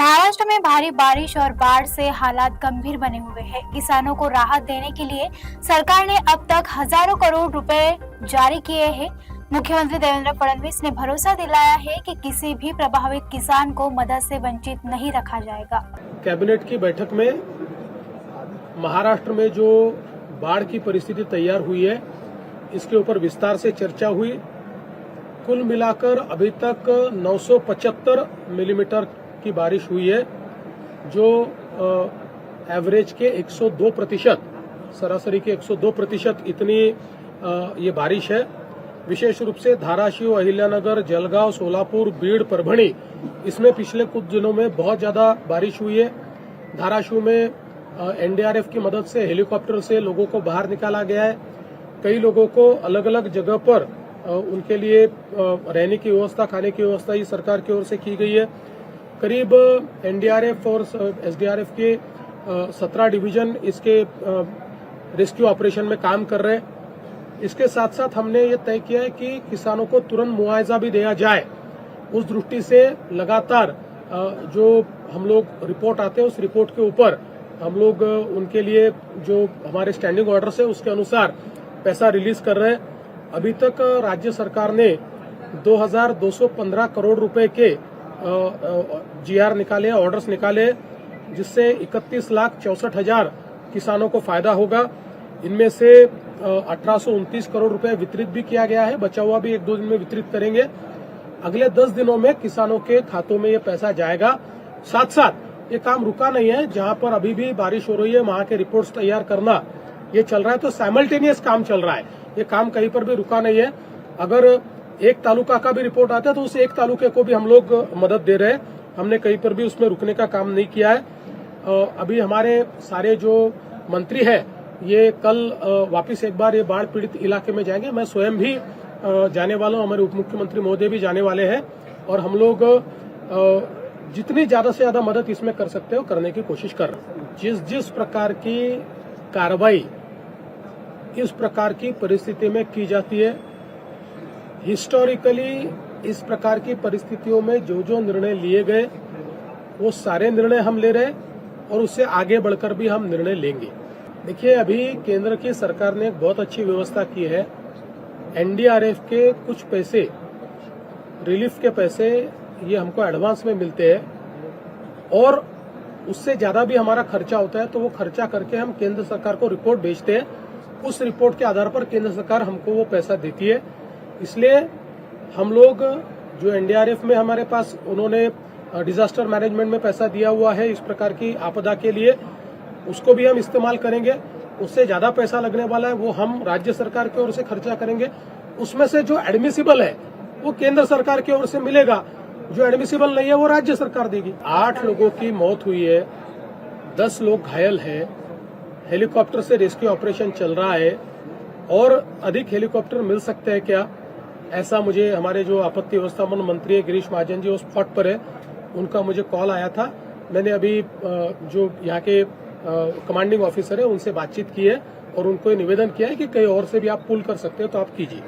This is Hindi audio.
महाराष्ट्र में भारी बारिश और बाढ़ से हालात गंभीर बने हुए हैं। किसानों को राहत देने के लिए सरकार ने अब तक हजारों करोड़ रुपए जारी किए हैं। मुख्यमंत्री देवेंद्र फडणवीस ने भरोसा दिलाया है कि किसी भी प्रभावित किसान को मदद से वंचित नहीं रखा जाएगा। कैबिनेट की बैठक में महाराष्ट्र में जो बाढ़ की परिस्थिति तैयार हुई है, इसके ऊपर विस्तार से चर्चा हुई। कुल मिलाकर अभी तक 975 मिलीमीटर की बारिश हुई है, जो एवरेज के 102%, सरासरी के 102% इतनी ये बारिश है। विशेष रूप से धाराशिव, अहिल्यानगर, जलगांव, सोलापुर, बीड़, परभणी, इसमें पिछले कुछ दिनों में बहुत ज्यादा बारिश हुई है। धाराशिव में एनडीआरएफ की मदद से हेलीकॉप्टर से लोगों को बाहर निकाला गया है। कई लोगों को अलग अलग जगह पर उनके लिए रहने की व्यवस्था, खाने की व्यवस्था ही सरकार की ओर से की गई है। करीब एनडीआरएफ और एसडीआरएफ के 17 डिवीजन इसके रेस्क्यू ऑपरेशन में काम कर रहे हैं। इसके साथ साथ हमने ये तय किया है कि किसानों को तुरंत मुआवजा भी दिया जाए। उस दृष्टि से लगातार जो हम लोग रिपोर्ट आते हैं, उस रिपोर्ट के ऊपर हम लोग उनके लिए जो हमारे स्टैंडिंग ऑर्डर्स है उसके अनुसार पैसा रिलीज कर रहे हैं। अभी तक राज्य सरकार ने 2215 करोड़ रुपए के जीआर निकाले, ऑर्डर्स निकाले, जिससे 31,64,000 किसानों को फायदा होगा। इनमें से 1829 करोड़ रुपए वितरित भी किया गया है, बचा हुआ भी 1-2 दिन में वितरित करेंगे। अगले 10 दिनों में किसानों के खातों में ये पैसा जाएगा। साथ साथ ये काम रुका नहीं है, जहां पर अभी भी बारिश हो रही है वहां के रिपोर्ट्स तैयार करना ये चल रहा है, तो साइमल्टेनियस काम चल रहा है। ये काम कहीं पर भी रुका नहीं है। अगर एक तालुका का भी रिपोर्ट आता है तो उस एक तालुके को भी हम लोग मदद दे रहे हैं। हमने कहीं पर भी उसमें रुकने का काम नहीं किया है। अभी हमारे सारे जो मंत्री है ये कल वापिस एक बार ये बाढ़ पीड़ित इलाके में जाएंगे। मैं स्वयं भी जाने वाला हूं, हमारे उप मुख्यमंत्री महोदय भी जाने वाले हैं, और हम लोग जितनी ज्यादा से ज्यादा मदद इसमें कर सकते हो करने की कोशिश कर रहे हैं। जिस प्रकार की कार्रवाई इस प्रकार की परिस्थिति में की जाती है, हिस्टोरिकली इस प्रकार की परिस्थितियों में जो जो निर्णय लिए गए वो सारे निर्णय हम ले रहे, और उससे आगे बढ़कर भी हम निर्णय लेंगे। देखिए, अभी केंद्र की सरकार ने एक बहुत अच्छी व्यवस्था की है। एनडीआरएफ के कुछ पैसे, रिलीफ के पैसे, ये हमको एडवांस में मिलते हैं, और उससे ज्यादा भी हमारा खर्चा होता है तो वो खर्चा करके हम केंद्र सरकार को रिपोर्ट भेजते हैं। उस रिपोर्ट के आधार पर केंद्र सरकार हमको वो पैसा देती है। इसलिए हम लोग जो एनडीआरएफ में हमारे पास उन्होंने डिजास्टर मैनेजमेंट में पैसा दिया हुआ है इस प्रकार की आपदा के लिए, उसको भी हम इस्तेमाल करेंगे। उससे ज्यादा पैसा लगने वाला है वो हम राज्य सरकार की ओर से खर्चा करेंगे। उसमें से जो एडमिसिबल है वो केंद्र सरकार की ओर से मिलेगा, जो एडमिसिबल नहीं है वो राज्य सरकार देगी। 8 लोगों की मौत हुई है, 10 लोग घायल हैं, हेलीकॉप्टर से रेस्क्यू ऑपरेशन चल रहा है, और अधिक हेलीकॉप्टर मिल सकते हैं क्या, ऐसा मुझे हमारे जो आपत्ति व्यवस्थापन मंत्री है गिरीश महाजन जी, वो स्पॉट पर है, उनका मुझे कॉल आया था। मैंने अभी जो यहाँ के कमांडिंग ऑफिसर है उनसे बातचीत की है और उनको निवेदन किया है कि कहीं और से भी आप पुल कर सकते हो तो आप कीजिए।